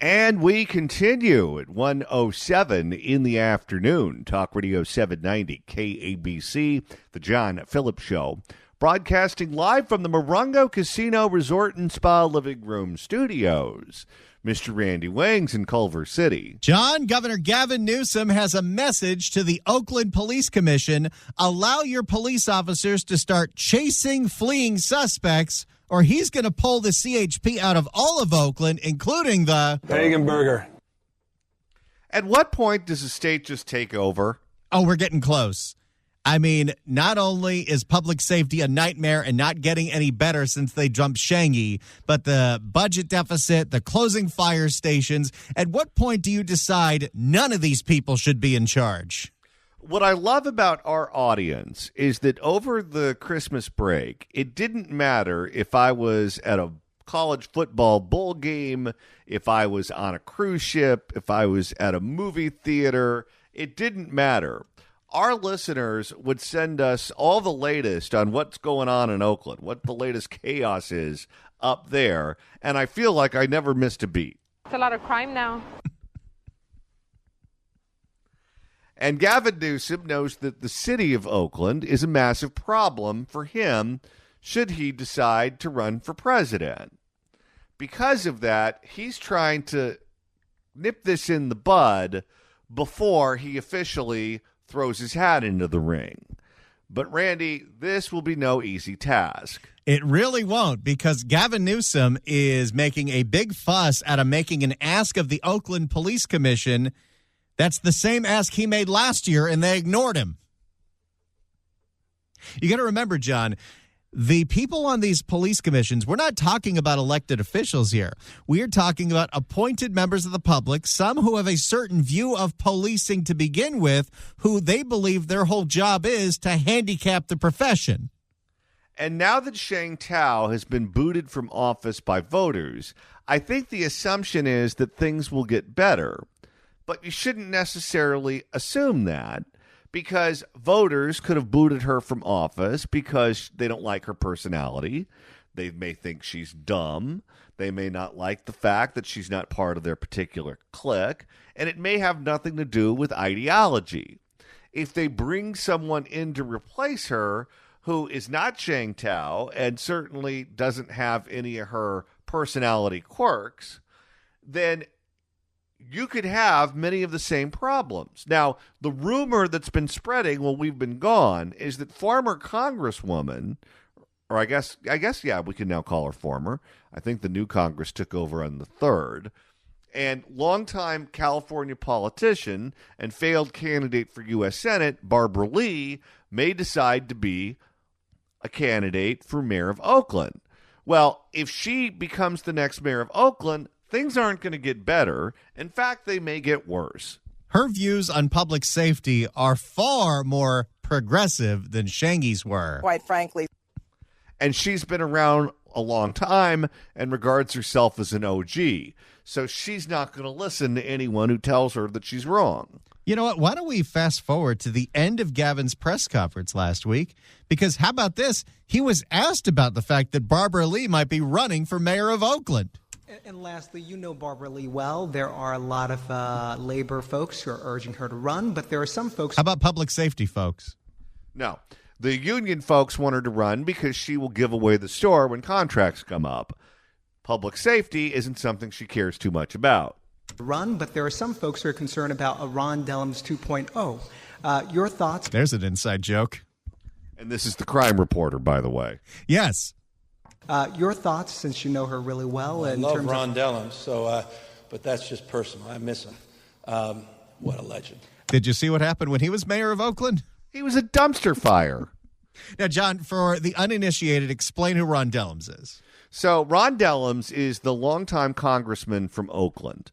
And we continue at 1:07 in the afternoon. Talk Radio 790 KABC, The John Phillips Show. Broadcasting live from the Morongo Casino Resort and Spa Living Room Studios. Mr. Randy Wangs in Culver City. John, Governor Gavin Newsom has a message to the Oakland Police Commission. Allow your police officers to start chasing fleeing suspects, or he's going to pull the CHP out of all of Oakland, including the Pagan Burger. At what point does the state just take over? Oh, we're getting close. I mean, not only is public safety a nightmare and not getting any better since they jumped Shanghai, but the budget deficit, the closing fire stations. At what point do you decide none of these people should be in charge? What I love about our audience is that over the Christmas break, it didn't matter if I was at a college football bowl game, if I was on a cruise ship, if I was at a movie theater. It didn't matter. Our listeners would send us all the latest on what's going on in Oakland, what the latest chaos is up there, and I feel like I never missed a beat. It's a lot of crime now. And Gavin Newsom knows that the city of Oakland is a massive problem for him should he decide to run for president. Because of that, he's trying to nip this in the bud before he officially throws his hat into the ring. But, Randy, this will be no easy task. It really won't, because Gavin Newsom is making a big fuss out of making an ask of the Oakland Police Commission. That's the same ask he made last year, and they ignored him. You got to remember, John, the people on these police commissions, we're not talking about elected officials here. We are talking about appointed members of the public, some who have a certain view of policing to begin with, who they believe their whole job is to handicap the profession. And now that Shang Tao has been booted from office by voters, I think the assumption is that things will get better. But you shouldn't necessarily assume that, because voters could have booted her from office because they don't like her personality. They may think she's dumb. They may not like the fact that she's not part of their particular clique. And it may have nothing to do with ideology. If they bring someone in to replace her who is not Shang Tao and certainly doesn't have any of her personality quirks, then you could have many of the same problems. Now, the rumor that's been spreading while we've been gone is that former Congresswoman, or I guess, yeah, we can now call her former. I think the new Congress took over on the 3rd. And longtime California politician and failed candidate for U.S. Senate, Barbara Lee, may decide to be a candidate for mayor of Oakland. Well, if she becomes the next mayor of Oakland, things aren't going to get better. In fact, they may get worse. Her views on public safety are far more progressive than Shanghai's were. Quite frankly. And she's been around a long time and regards herself as an OG. So she's not going to listen to anyone who tells her that she's wrong. You know what? Why don't we fast forward to the end of Gavin's press conference last week? Because how about this? He was asked about the fact that Barbara Lee might be running for mayor of Oakland. And lastly, you know Barbara Lee well. There are a lot of labor folks who are urging her to run, but there are some folks... How about public safety folks? No. The union folks want her to run because she will give away the store when contracts come up. Public safety isn't something she cares too much about. Run, but there are some folks who are concerned about a Ron Dellums 2.0. Your thoughts? There's an inside joke. And this is the crime reporter, by the way. Yes. Your thoughts, since you know her really well. I love Ron Dellums, but that's just personal. I miss him. What a legend. Did you see what happened when he was mayor of Oakland? He was a dumpster fire. Now, John, for the uninitiated, explain who Ron Dellums is. So Ron Dellums is the longtime congressman from Oakland.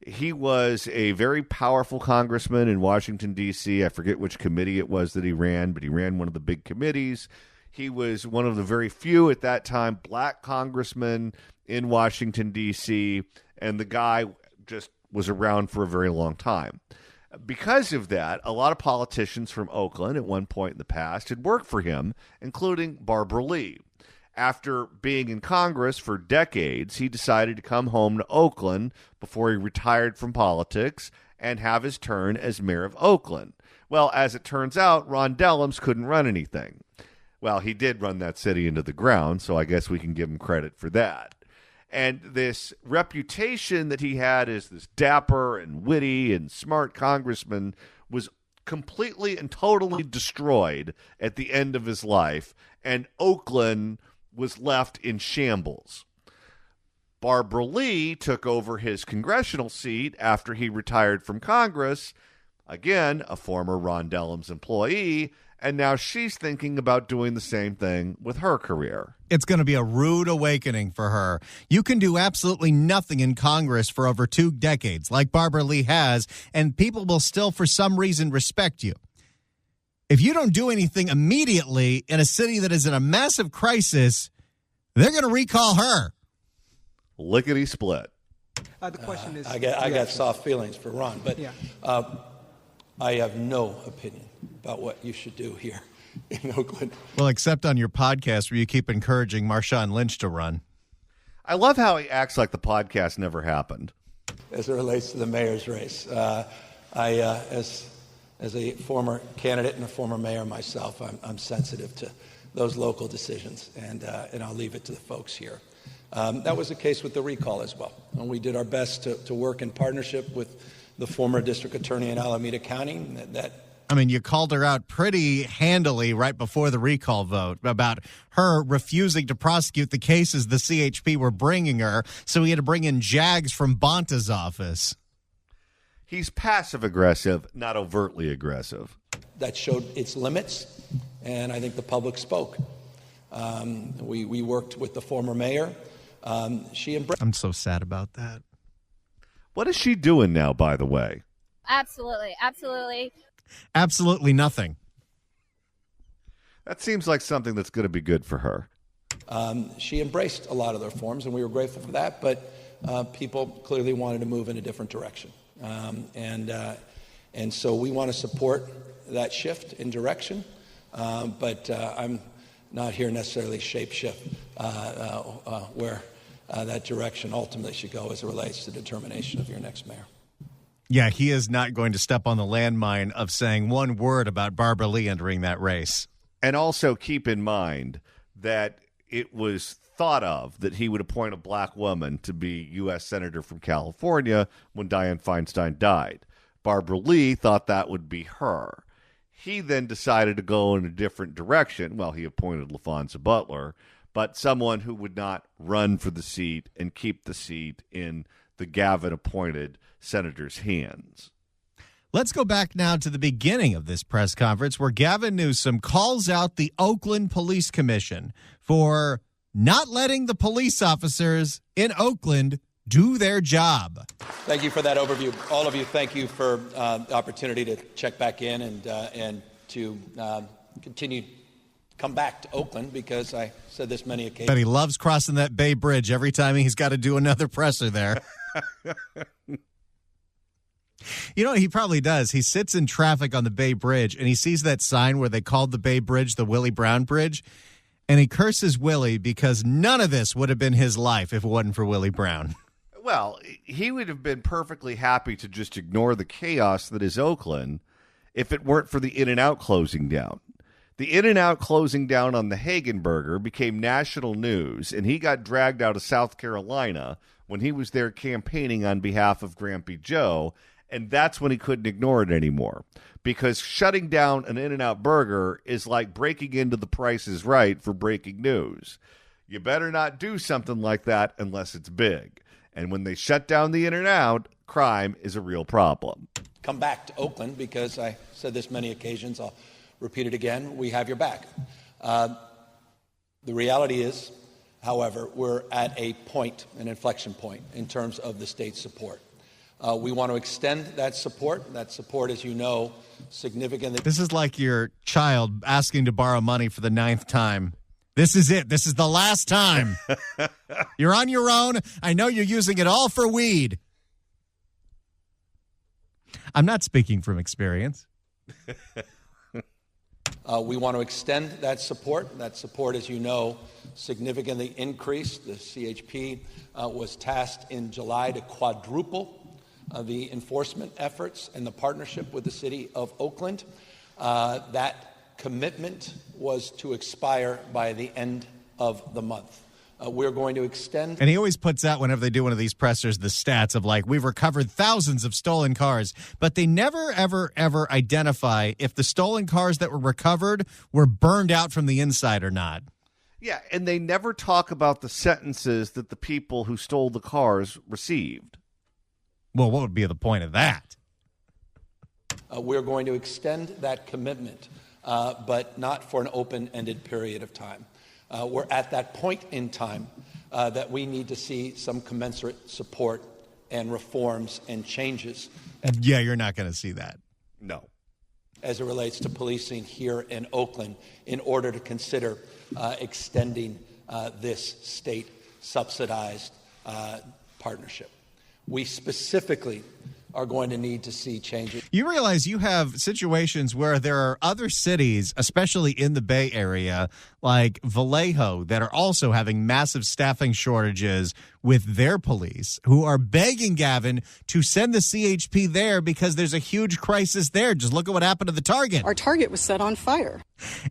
He was a very powerful congressman in Washington, D.C. I forget which committee it was that he ran, but he ran one of the big committees. He was one of the very few at that time black congressmen in Washington, D.C., and the guy just was around for a very long time. Because of that, a lot of politicians from Oakland at one point in the past had worked for him, including Barbara Lee. After being in Congress for decades, he decided to come home to Oakland before he retired from politics and have his turn as mayor of Oakland. Well, as it turns out, Ron Dellums couldn't run anything. Well, he did run that city into the ground, so I guess we can give him credit for that. And this reputation that he had as this dapper and witty and smart congressman was completely and totally destroyed at the end of his life, and Oakland was left in shambles. Barbara Lee took over his congressional seat after he retired from Congress, again, a former Ron Dellums employee, and now she's thinking about doing the same thing with her career. It's going to be a rude awakening for her. You can do absolutely nothing in Congress for over 2 decades, like Barbara Lee has, and people will still, for some reason, respect you. If you don't do anything immediately in a city that is in a massive crisis, they're going to recall her. Lickety split. The question is... I got soft feelings for Ron, but Yeah. I have no opinion about what you should do here in Oakland. Well, except on your podcast where you keep encouraging Marshawn Lynch to run. I love how he acts like the podcast never happened. As it relates to the mayor's race, as a former candidate and a former mayor myself, I'm sensitive to those local decisions, and I'll leave it to the folks here. That was the case with the recall as well. And we did our best to work in partnership with the former district attorney in Alameda County. You called her out pretty handily right before the recall vote about her refusing to prosecute the cases the CHP were bringing her, so he had to bring in Jags from Bonta's office. He's passive-aggressive, not overtly aggressive. That showed its limits, and I think the public spoke. We worked with the former mayor. She embraced. I'm so sad about that. What is she doing now, by the way? Absolutely. Absolutely nothing. That seems like something that's going to be good for her. She embraced a lot of the reforms, and we were grateful for that, but people clearly wanted to move in a different direction. And so we want to support that shift in direction, but I'm not here necessarily shape shift where that direction ultimately should go as it relates to determination of your next mayor. Yeah, he is not going to step on the landmine of saying one word about Barbara Lee entering that race. And also keep in mind that it was thought of that he would appoint a black woman to be U.S. Senator from California when Dianne Feinstein died. Barbara Lee thought that would be her. He then decided to go in a different direction. Well, he appointed LaFonza Butler, but someone who would not run for the seat and keep the seat in the Gavin-appointed senator's hands. Let's go back now to the beginning of this press conference where Gavin Newsom calls out the Oakland Police Commission for not letting the police officers in Oakland do their job. Thank you for that overview. All of you, thank you for the opportunity to check back in and to continue come back to Oakland, because I said this many occasions. But he loves crossing that Bay Bridge every time he's got to do another presser there. You know, he probably does. He sits in traffic on the Bay Bridge, and he sees that sign where they called the Bay Bridge the Willie Brown Bridge, and he curses Willie because none of this would have been his life if it wasn't for Willie Brown. Well, he would have been perfectly happy to just ignore the chaos that is Oakland if it weren't for the In-N-Out closing down. The In-N-Out closing down on the Hagenberger became national news, and he got dragged out of South Carolina when he was there campaigning on behalf of Grampy Joe, and that's when he couldn't ignore it anymore. Because shutting down an In-N-Out burger is like breaking into The Price is Right for breaking news. You better not do something like that unless it's big. And when they shut down the In-N-Out, crime is a real problem. Come back to Oakland, because I said this many occasions. I'll repeat it again. We have your back. The reality is, however, we're at a point, an inflection point, in terms of the state's support. We want to extend that support. That support, as you know, significantly. This is like your child asking to borrow money for the 9th time. This is it. This is the last time. You're on your own. I know you're using it all for weed. I'm not speaking from experience. We want to extend that support. That support, as you know, significantly increased. The CHP was tasked in July to quadruple the enforcement efforts and the partnership with the city of Oakland. That commitment was to expire by the end of the month. We're going to extend. And he always puts out, whenever they do one of these pressers, the stats of like, we've recovered thousands of stolen cars. But they never, ever, ever identify if the stolen cars that were recovered were burned out from the inside or not. Yeah, and they never talk about the sentences that the people who stole the cars received. Well, what would be the point of that? We're going to extend that commitment, but not for an open-ended period of time. We're at that point in time that we need to see some commensurate support and reforms and changes. And yeah, you're not going to see that. No. As it relates to policing here in Oakland, in order to consider extending this state-subsidized partnership. We specifically are going to need to see changes. You realize you have situations where there are other cities, especially in the Bay Area, like Vallejo, that are also having massive staffing shortages with their police, who are begging Gavin to send the CHP there because there's a huge crisis there. Just look at what happened to the Target. Our Target was set on fire.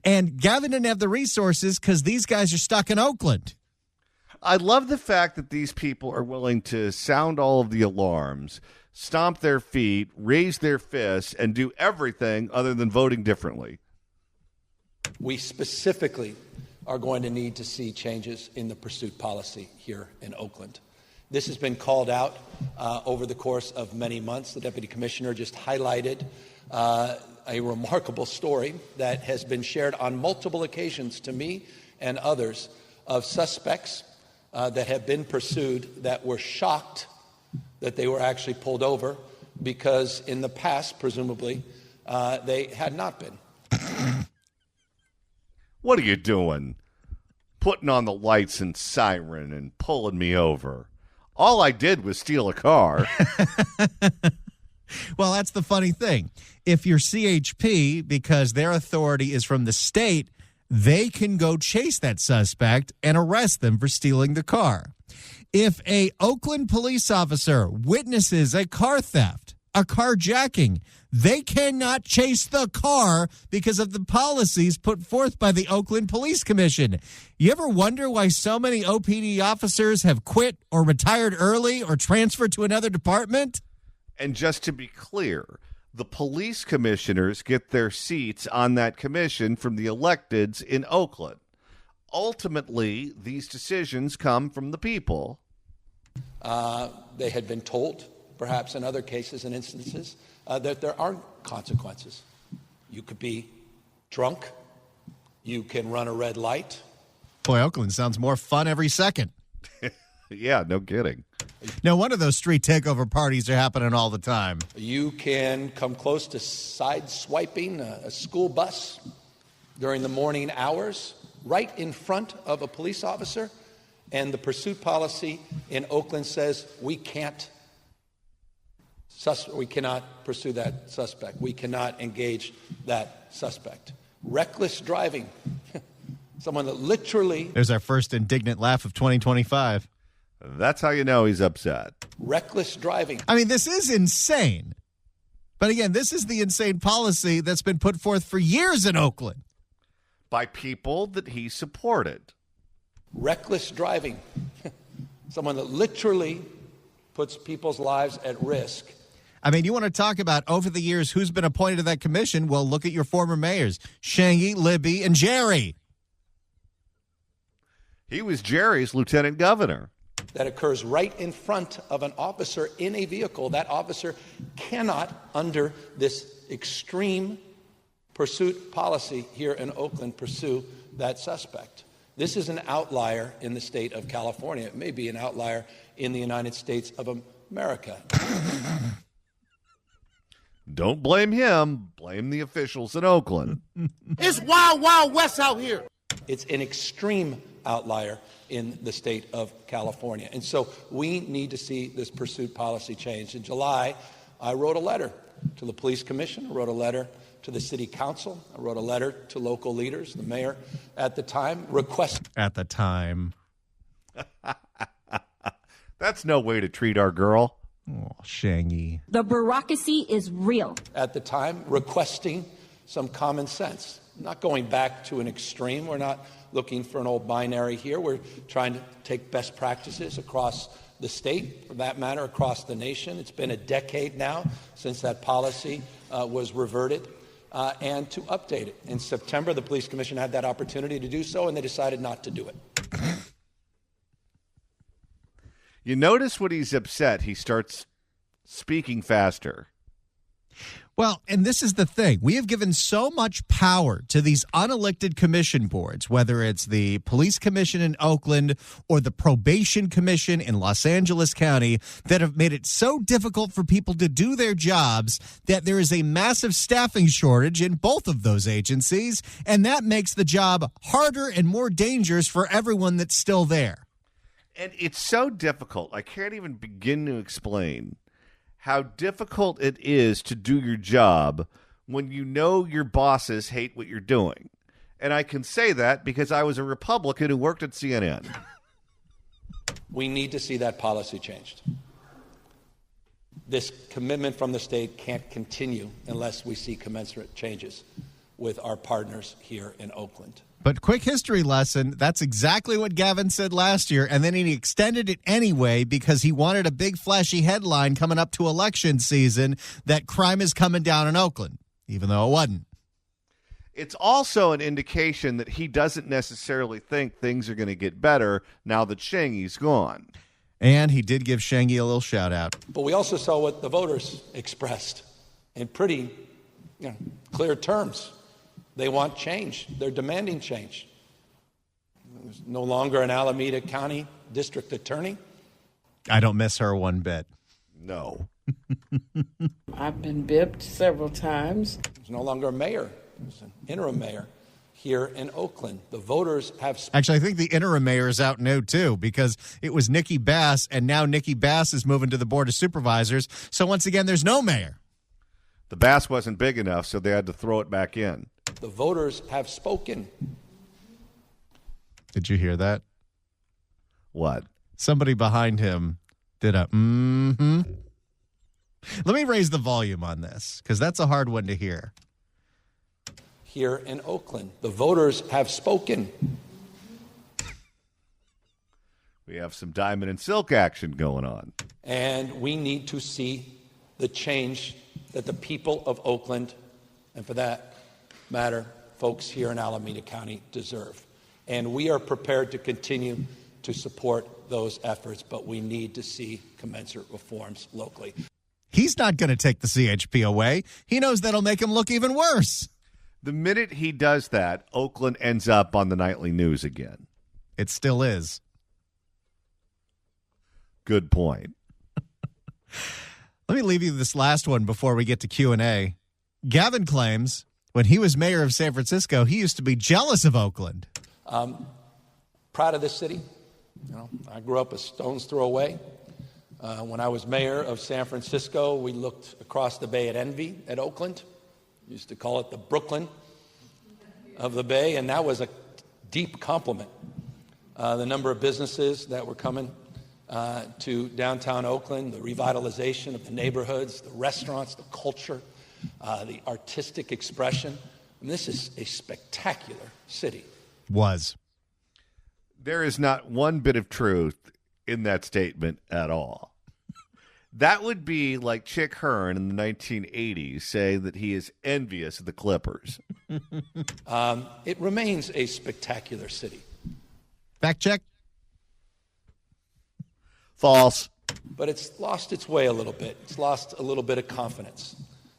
And Gavin didn't have the resources because these guys are stuck in Oakland. I love the fact that these people are willing to sound all of the alarms, stomp their feet, raise their fists, and do everything other than voting differently. We specifically are going to need to see changes in the pursuit policy here in Oakland. This has been called out over the course of many months. The Deputy Commissioner just highlighted a remarkable story that has been shared on multiple occasions to me and others of suspects that have been pursued that were shocked that they were actually pulled over because in the past, presumably, they had not been. What are you doing? Putting on the lights and siren and pulling me over. All I did was steal a car. Well, that's the funny thing. If you're CHP, because their authority is from the state, they can go chase that suspect and arrest them for stealing the car. If a Oakland police officer witnesses a car theft, a carjacking, they cannot chase the car because of the policies put forth by the Oakland Police Commission. You ever wonder why so many OPD officers have quit or retired early or transferred to another department? And just to be clear, the police commissioners get their seats on that commission from the electeds in Oakland. Ultimately, these decisions come from the people. They had been told, perhaps in other cases and instances, that there are consequences. You could be drunk. You can run a red light. Boy, Oakland sounds more fun every second. Yeah, no kidding. No wonder those street takeover parties are happening all the time. You can come close to side-swiping a school bus during the morning hours, right in front of a police officer, and the pursuit policy in Oakland says we cannot pursue that suspect. We cannot engage that suspect. Reckless driving. Someone that literally... There's our first indignant laugh of 2025. That's how you know he's upset. Reckless driving. I mean, this is insane. But again, this is the insane policy that's been put forth for years in Oakland. By people that he supported. Reckless driving. Someone that literally puts people's lives at risk. I mean, you want to talk about over the years who's been appointed to that commission? Well, look at your former mayors, Shangy, Libby, and Jerry. He was Jerry's lieutenant governor. That occurs right in front of an officer in a vehicle. That officer cannot, under this extreme pursuit policy here in Oakland, pursue that suspect. This is an outlier in the state of California. It may be an outlier in the United States of America. Don't blame him. Blame the officials in Oakland. It's wild, wild west out here. It's an extreme outlier in the state of California. And so we need to see this pursuit policy changed. In July, I wrote a letter to the police commission. I wrote a letter to the city council. I wrote a letter to local leaders. The mayor at the time requested. At the time. That's no way to treat our girl. Oh, Shangy. The bureaucracy is real. At the time, requesting some common sense. Not going back to an extreme. We're not looking for an old binary here. We're trying to take best practices across the state, for that matter, across the nation. It's been a decade now since that policy was reverted, and to update it. In September, the Police Commission had that opportunity to do so, and they decided not to do it. You notice when he's upset, he starts speaking faster. Well, and this is the thing. We have given so much power to these unelected commission boards, whether it's the Police Commission in Oakland or the Probation Commission in Los Angeles County, that have made it so difficult for people to do their jobs that there is a massive staffing shortage in both of those agencies, and that makes the job harder and more dangerous for everyone that's still there. And it's so difficult. I can't even begin to explain how difficult it is to do your job when you know your bosses hate what you're doing. And I can say that because I was a Republican who worked at CNN. We need to see that policy changed. This commitment from the state can't continue unless we see commensurate changes with our partners here in Oakland. But quick history lesson, that's exactly what Gavin said last year, and then he extended it anyway because he wanted a big flashy headline coming up to election season that crime is coming down in Oakland, even though it wasn't. It's also an indication that he doesn't necessarily think things are going to get better now that Shangy's gone. And he did give Shangy a little shout out. But we also saw what the voters expressed in pretty clear terms. They want change. They're demanding change. There's no longer an Alameda County district attorney. I don't miss her one bit. No. I've been bipped several times. There's no longer a mayor. There's an interim mayor here in Oakland. The voters have... Actually, I think the interim mayor is out now, too, because it was Nikki Bass, and now Nikki Bass is moving to the Board of Supervisors. So once again, there's no mayor. The bass wasn't big enough, so they had to throw it back in. The voters have spoken. Did you hear that? What? Somebody behind him did a mm-hmm. Let me raise the volume on this, because that's a hard one to hear. Here in Oakland, the voters have spoken. We have some diamond and silk action going on. And we need to see the change that the people of Oakland, and for that matter, folks here in Alameda County, deserve. And we are prepared to continue to support those efforts, but we need to see commensurate reforms locally. He's not going to take the CHP away. He knows that'll make him look even worse. The minute he does that, Oakland ends up on the nightly news again. It still is. Good point. Let me leave you this last one before we get to Q&A. Gavin claims when he was mayor of San Francisco, he used to be jealous of Oakland. Proud of this city. I grew up a stone's throw away. When I was mayor of San Francisco, we looked across the bay at envy at Oakland. We used to call it the Brooklyn of the bay, and that was a deep compliment. The number of businesses that were coming to downtown Oakland, the revitalization of the neighborhoods, the restaurants, the culture, the artistic expression. This is a spectacular city. Was. There is not one bit of truth in that statement at all. That would be like Chick Hearn in the 1980s saying that he is envious of the Clippers. It remains a spectacular city. Fact check. False. But it's lost its way a little bit. It's lost a little bit of confidence.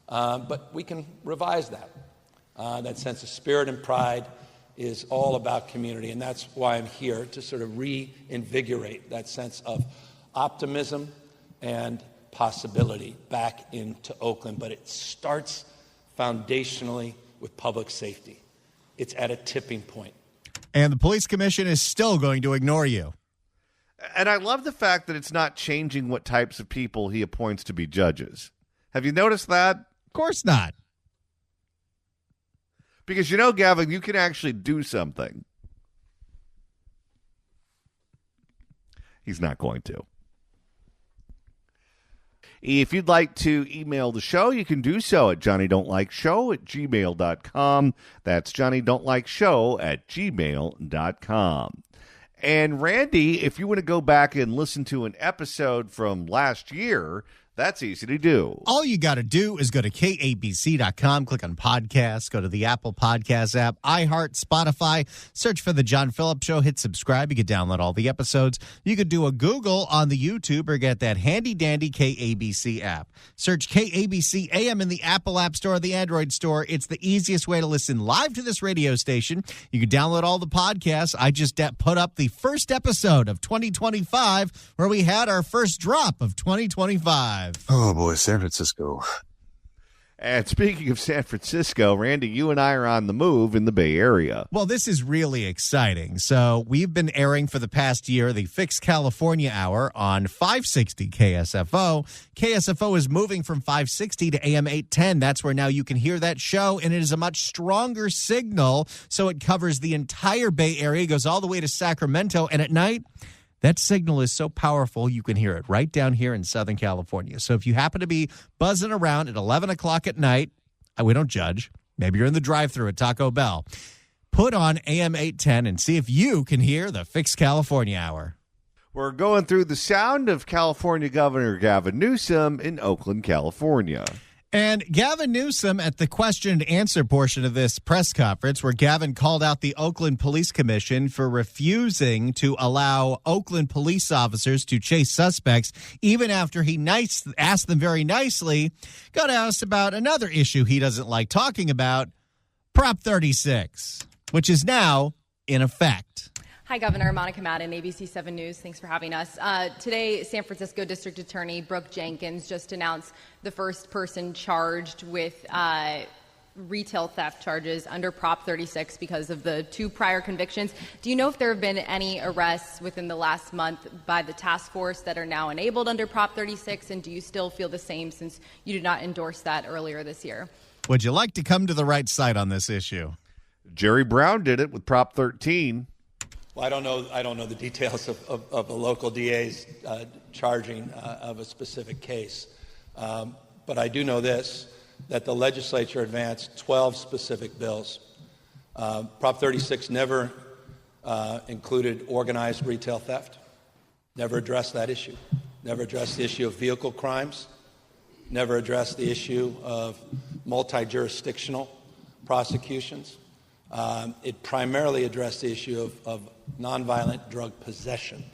But we can revise that. That sense of spirit and pride is all about community, and that's why I'm here, to sort of reinvigorate that sense of optimism and possibility back into Oakland. But it starts foundationally with public safety. It's at a tipping point. And the police commission is still going to ignore you. And I love the fact that it's not changing what types of people he appoints to be judges. Have you noticed that? Of course not. Because, Gavin, you can actually do something. He's not going to. If you'd like to email the show, you can do so at johnnydon'tlikeshow@gmail.com. That's johnnydon'tlikeshow@gmail.com. And Randy, if you want to go back and listen to an episode from last year, that's easy to do. All you got to do is go to KABC.com, click on podcasts, go to the Apple Podcast app, iHeart, Spotify, search for The John Phillips Show, hit subscribe. You can download all the episodes. You could do a Google on the YouTube or get that handy-dandy KABC app. Search KABC AM in the Apple App Store or the Android Store. It's the easiest way to listen live to this radio station. You can download all the podcasts. I just put up the first episode of 2025 where we had our first drop of 2025. Oh, boy, San Francisco. And speaking of San Francisco, Randy, you and I are on the move in the Bay Area. Well, this is really exciting. So we've been airing for the past year the Fix California Hour on 560 KSFO. KSFO is moving from 560 to AM 810. That's where now you can hear that show, and it is a much stronger signal. So it covers the entire Bay Area, goes all the way to Sacramento, and at night, that signal is so powerful, you can hear it right down here in Southern California. So if you happen to be buzzing around at 11 o'clock at night, we don't judge. Maybe you're in the drive-thru at Taco Bell. Put on AM 810 and see if you can hear the Fix California Hour. We're going through the sound of California Governor Gavin Newsom in Oakland, California. And Gavin Newsom, at the question and answer portion of this press conference, where Gavin called out the Oakland Police Commission for refusing to allow Oakland police officers to chase suspects, even after he asked them very nicely, got asked about another issue he doesn't like talking about, Prop 36, which is now in effect. Hi, Governor. Monica Madden, ABC 7 News. Thanks for having us. Today, San Francisco District Attorney Brooke Jenkins just announced the first person charged with retail theft charges under Prop 36 because of the 2 prior convictions. Do you know if there have been any arrests within the last month by the task force that are now enabled under Prop 36? And do you still feel the same since you did not endorse that earlier this year? Would you like to come to the right side on this issue? Jerry Brown did it with Prop 13. Well, I don't know the details of the local DA's charging of a specific case. But I do know this, that the legislature advanced 12 specific bills. Prop 36 never included organized retail theft, never addressed that issue, never addressed the issue of vehicle crimes, never addressed the issue of multi-jurisdictional prosecutions. It primarily addressed the issue of nonviolent drug possession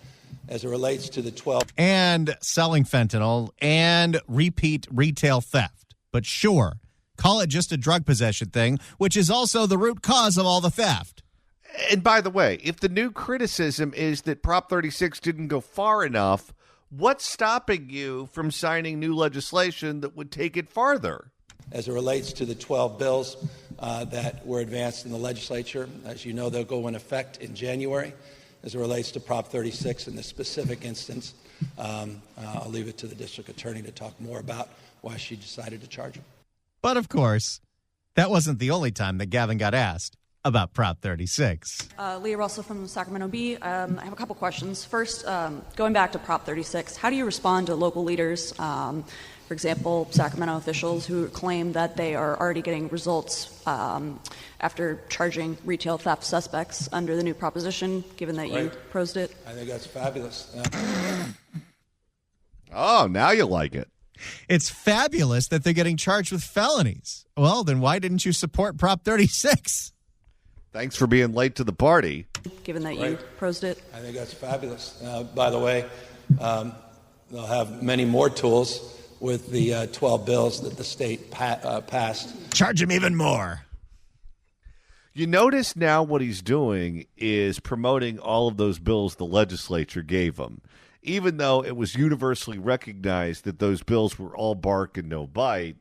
as it relates to the 12. And selling fentanyl and repeat retail theft. But sure, call it just a drug possession thing, which is also the root cause of all the theft. And by the way, if the new criticism is that Prop 36 didn't go far enough, what's stopping you from signing new legislation that would take it farther? As it relates to the 12 bills that were advanced in the legislature, as you know, they'll go in effect in January. As it relates to Prop 36 in this specific instance, I'll leave it to the district attorney to talk more about why she decided to charge him. But of course, that wasn't the only time that Gavin got asked about Prop 36. Leah Russell from Sacramento Bee. I have a couple questions. First, going back to Prop 36, how do you respond to local leaders, for example, Sacramento officials who claim that they are already getting results after charging retail theft suspects under the new proposition, given that you proposed it? I think that's fabulous. Oh, now you like it. It's fabulous that they're getting charged with felonies. Well, then why didn't you support Prop 36? Thanks for being late to the party. Given that you proposed it. I think that's fabulous. By the way, they'll have many more tools with the 12 bills that the state passed. Charge him even more. You notice now what he's doing is promoting all of those bills the legislature gave him, even though it was universally recognized that those bills were all bark and no bite.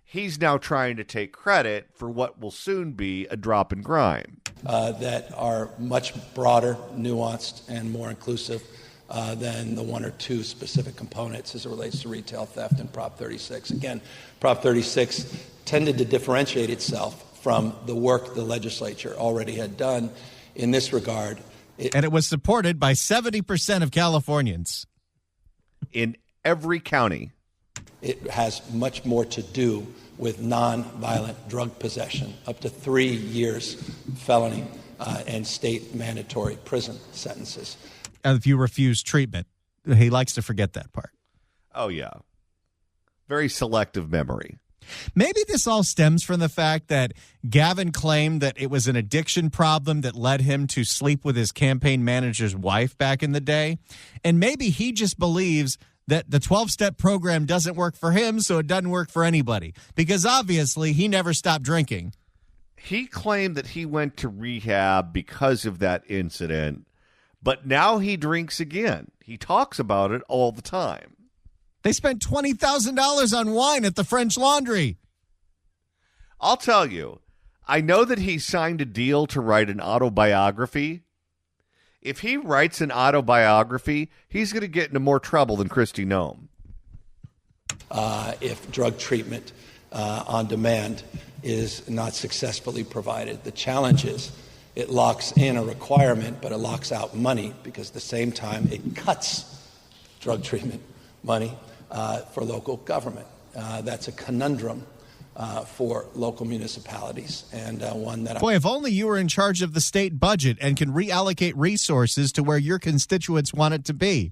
He's now trying to take credit for what will soon be a drop in crime. That are much broader, nuanced, and more inclusive than the 1 or 2 specific components as it relates to retail theft and Prop 36. Again, Prop 36 tended to differentiate itself from the work the legislature already had done in this regard. And it was supported by 70% of Californians. In every county. It has much more to do with nonviolent drug possession, up to 3 years felony and state mandatory prison sentences. And if you refuse treatment, he likes to forget that part. Oh, yeah. Very selective memory. Maybe this all stems from the fact that Gavin claimed that it was an addiction problem that led him to sleep with his campaign manager's wife back in the day. And maybe he just believes that the 12-step program doesn't work for him, so it doesn't work for anybody. Because obviously he never stopped drinking. He claimed that he went to rehab because of that incident, but now he drinks again. He talks about it all the time. They spent $20,000 on wine at the French Laundry. I'll tell you, I know that he signed a deal to write an autobiography. If he writes an autobiography, he's going to get into more trouble than Kristi Noem. If drug treatment on demand is not successfully provided, the challenge is it locks in a requirement, but it locks out money because at the same time it cuts drug treatment money for local government. That's a conundrum for local municipalities, and one that Boy, if only you were in charge of the state budget and can reallocate resources to where your constituents want it to be.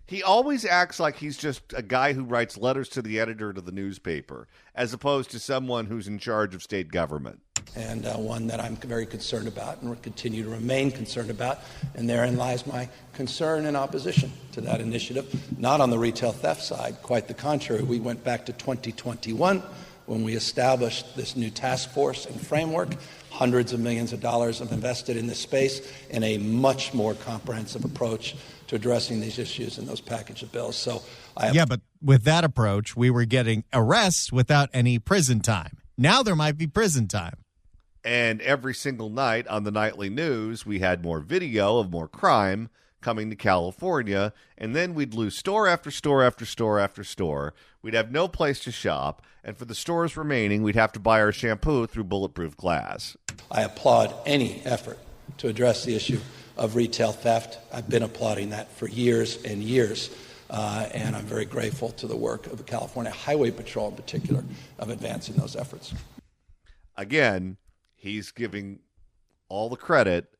He always acts like he's just a guy who writes letters to the editor to the newspaper, as opposed to someone who's in charge of state government. And one that I'm very concerned about and will continue to remain concerned about. And therein lies my concern and opposition to that initiative, not on the retail theft side. Quite the contrary. We went back to 2021 when we established this new task force and framework. Hundreds of millions of dollars have invested in this space in a much more comprehensive approach to addressing these issues in those package of bills. So but with that approach, we were getting arrests without any prison time. Now there might be prison time. And every single night on the nightly news, we had more video of more crime coming to California, and then we'd lose store after store after store after store. We'd have no place to shop, and for the stores remaining, we'd have to buy our shampoo through bulletproof glass. I applaud any effort to address the issue of retail theft. I've been applauding that for years and years, and I'm very grateful to the work of the California Highway Patrol in particular of advancing those efforts. Again, he's giving all the credit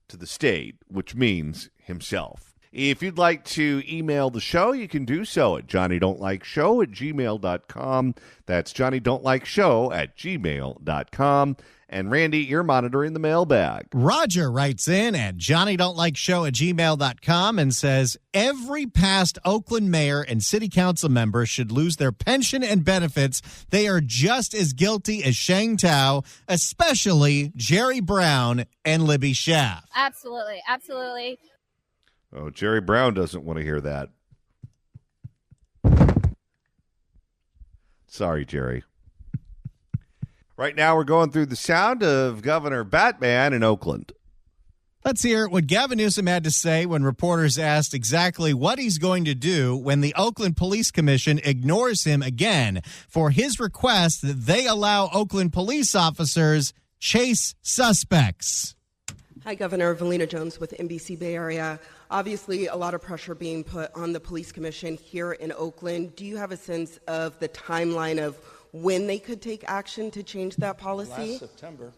to the state, which means himself. If you'd like to email the show, you can do so at johnnydon'tlikeshow@gmail.com. That's johnnydon'tlikeshow@gmail.com. And Randy, you're monitoring the mailbag. Roger writes in at johnnydon'tlikeshow@gmail.com and says, every past Oakland mayor and city council member should lose their pension and benefits. They are just as guilty as Sheng Tao, especially Jerry Brown and Libby Schaaf. Absolutely. Absolutely. Oh, Jerry Brown doesn't want to hear that. Sorry, Jerry. Right now, we're going through the sound of Governor Batman in Oakland. Let's hear what Gavin Newsom had to say when reporters asked exactly what he's going to do when the Oakland Police Commission ignores him again for his request that they allow Oakland police officers chase suspects. Hi, Governor. Valina Jones with NBC Bay Area. Obviously, a lot of pressure being put on the police commission here in Oakland. Do you have a sense of the timeline of when they could take action to change that policy? Last September.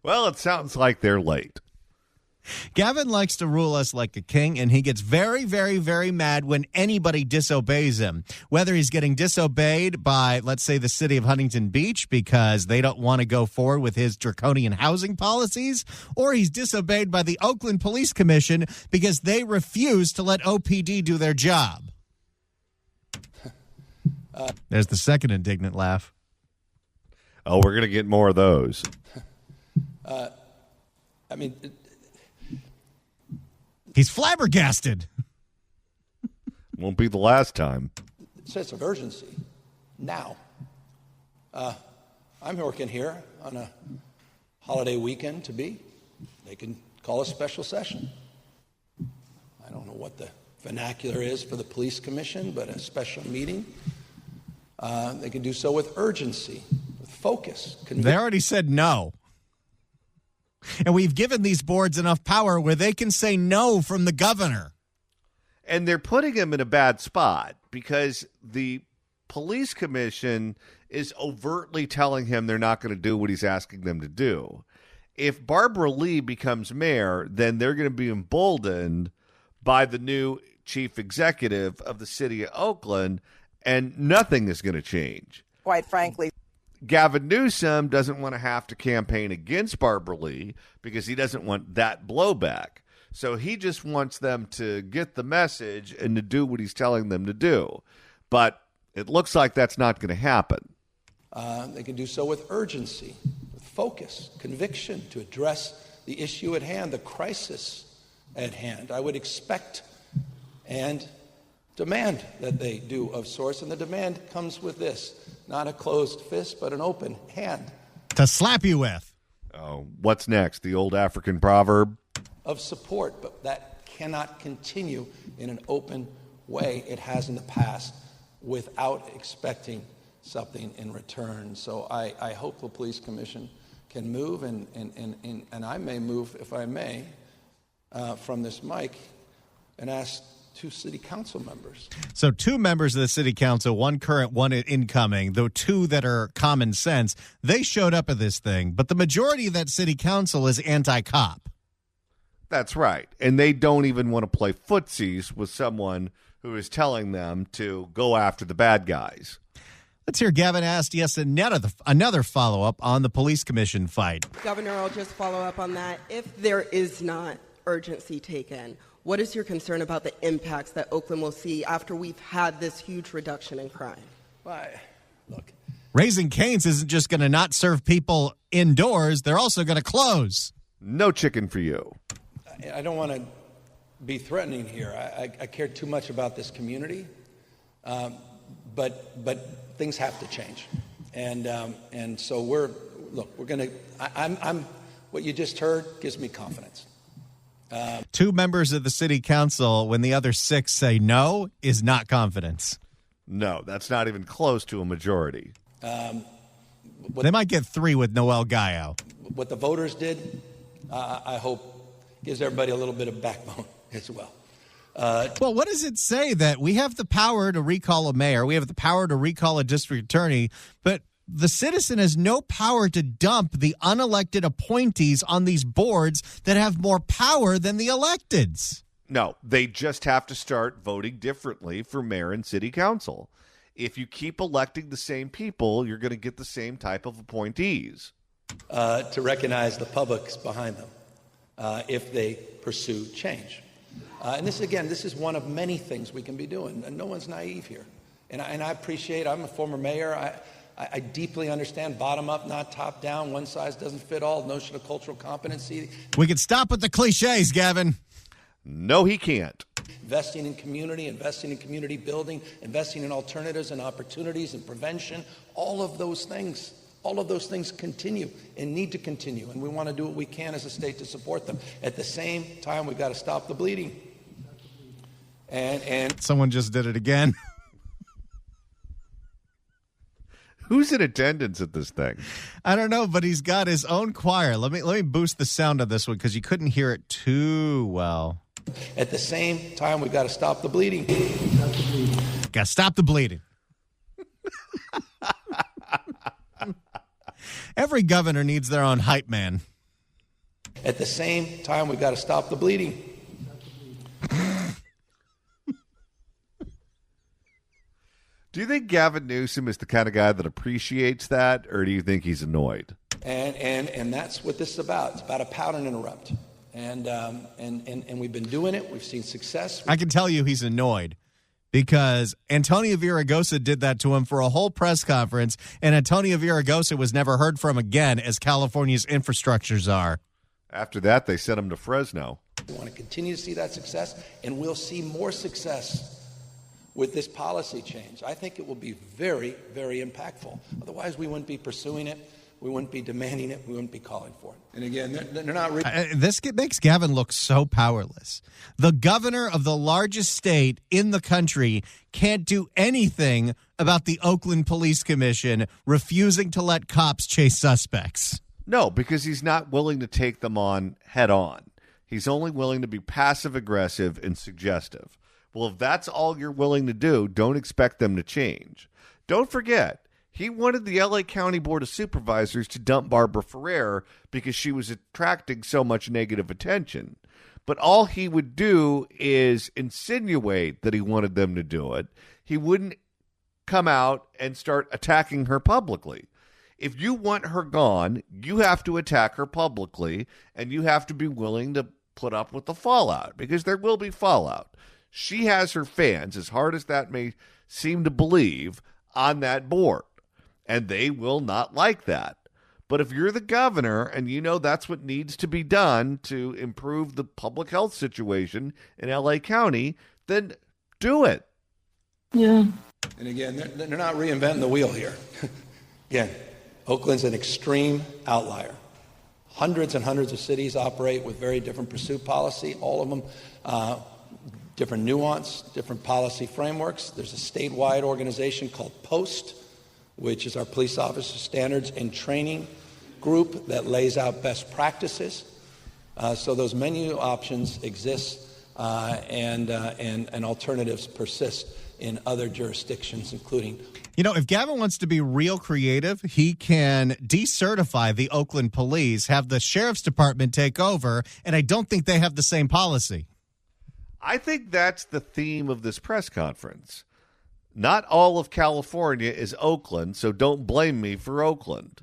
Well, it sounds like they're late. Gavin likes to rule us like a king, and he gets very, very, very mad when anybody disobeys him. Whether he's getting disobeyed by, let's say, the city of Huntington Beach because they don't want to go forward with his draconian housing policies, or he's disobeyed by the Oakland Police Commission because they refuse to let OPD do their job. There's the second indignant laugh. Oh, we're going to get more of those. He's flabbergasted. Won't be the last time. Sense of urgency now. I'm working here on a holiday weekend to be. They can call a special session. I don't know what the vernacular is for the police commission, but a special meeting. They can do so with urgency, with focus. They already said no. And we've given these boards enough power where they can say no from the governor. And they're putting him in a bad spot because the police commission is overtly telling him they're not going to do what he's asking them to do. If Barbara Lee becomes mayor, then they're going to be emboldened by the new chief executive of the city of Oakland, and nothing is going to change. Quite frankly, Gavin Newsom doesn't want to have to campaign against Barbara Lee because he doesn't want that blowback. So he just wants them to get the message and to do what he's telling them to do. But it looks like that's not going to happen. They can do so with urgency, with focus, conviction to address the issue at hand, the crisis at hand. I would expect and demand that they do of sorts, and the demand comes with this, not a closed fist, but an open hand. To slap you with. Oh, what's next? The old African proverb? Of support, but that cannot continue in an open way it has in the past without expecting something in return. So I hope the police commission can move, and I may move, if I may, from this mic and ask 2 city council members. So 2 members of the city council, 1 current, 1 incoming, though 2 that are common sense, they showed up at this thing, but the majority of that city council is anti-cop. That's right. And they don't even want to play footsies with someone who is telling them to go after the bad guys. Let's hear Gavin asked another follow-up on the police commission fight. Governor, I'll just follow up on that. If there is not urgency taken, what is your concern about the impacts that Oakland will see after we've had this huge reduction in crime? Look, Raising Cane's isn't just going to not serve people indoors. They're also going to close. No chicken for you. I don't want to be threatening here. I care too much about this community, but things have to change, and so we're going to. I'm what you just heard gives me confidence. 2 members of the city council, when the other 6 say no, is not confidence. No, that's not even close to a majority. They might get 3 with Noel Gallo. What the voters did, I hope, gives everybody a little bit of backbone as well. Well, what does it say that we have the power to recall a mayor, we have the power to recall a district attorney, but the citizen has no power to dump the unelected appointees on these boards that have more power than the electeds? No, they just have to start voting differently for mayor and city council. If you keep electing the same people, you're going to get the same type of appointees. To recognize the public's behind them if they pursue change. And this is one of many things we can be doing. And no one's naive here. And I appreciate, I'm a former mayor. I deeply understand bottom up, not top down. One size doesn't fit all. Notion of cultural competency. We can stop with the cliches, Gavin. No, he can't. Investing in community building, investing in alternatives and opportunities and prevention, all of those things continue and need to continue. And we want to do what we can as a state to support them. At the same time, we've got to stop the bleeding. And someone just did it again. Who's in attendance at this thing? I don't know, but he's got his own choir. Let me boost the sound of this one because you couldn't hear it too well. At the same time, we've got to stop the bleeding. Got to stop the bleeding. Every governor needs their own hype man. At the same time, we've got to stop the bleeding. Do you think Gavin Newsom is the kind of guy that appreciates that, or do you think he's annoyed? And that's what this is about. It's about a pout and interrupt. And we've been doing it. We've seen success. I can tell you he's annoyed because Antonio Villaraigosa did that to him for a whole press conference, and Antonio Villaraigosa was never heard from again as California's infrastructures are. After that, they sent him to Fresno. We want to continue to see that success, and we'll see more success with this policy change. I think it will be very, very impactful. Otherwise, we wouldn't be pursuing it. we wouldn't be demanding it, we wouldn't be calling for it. And again, they're not... This makes Gavin look so powerless. The governor of the largest state in the country can't do anything about the Oakland Police Commission refusing to let cops chase suspects. No, because he's not willing to take them on head on. He's only willing to be passive-aggressive and suggestive. Well, if that's all you're willing to do, don't expect them to change. Don't forget, he wanted the L.A. County Board of Supervisors to dump Barbara Ferrer because she was attracting so much negative attention. But all he would do is insinuate that he wanted them to do it. He wouldn't come out and start attacking her publicly. If you want her gone, you have to attack her publicly, and you have to be willing to put up with the fallout, because there will be fallout. She has her fans, as hard as that may seem to believe, on that board, and they will not like that. But if you're the governor and you know that's what needs to be done to improve the public health situation in L.A. County, then do it. Yeah. And again, they're not reinventing the wheel here. Again, Oakland's an extreme outlier. Hundreds and hundreds of cities operate with very different pursuit policy, all of them different nuance, different policy frameworks. There's a statewide organization called POST, which is our police officer standards and training group that lays out best practices. So those menu options exist, and alternatives persist in other jurisdictions, including... You know, if Gavin wants to be real creative, he can decertify the Oakland police, have the sheriff's department take over, and I don't think they have the same policy. I think that's the theme of this press conference. Not all of California is Oakland, so don't blame me for Oakland.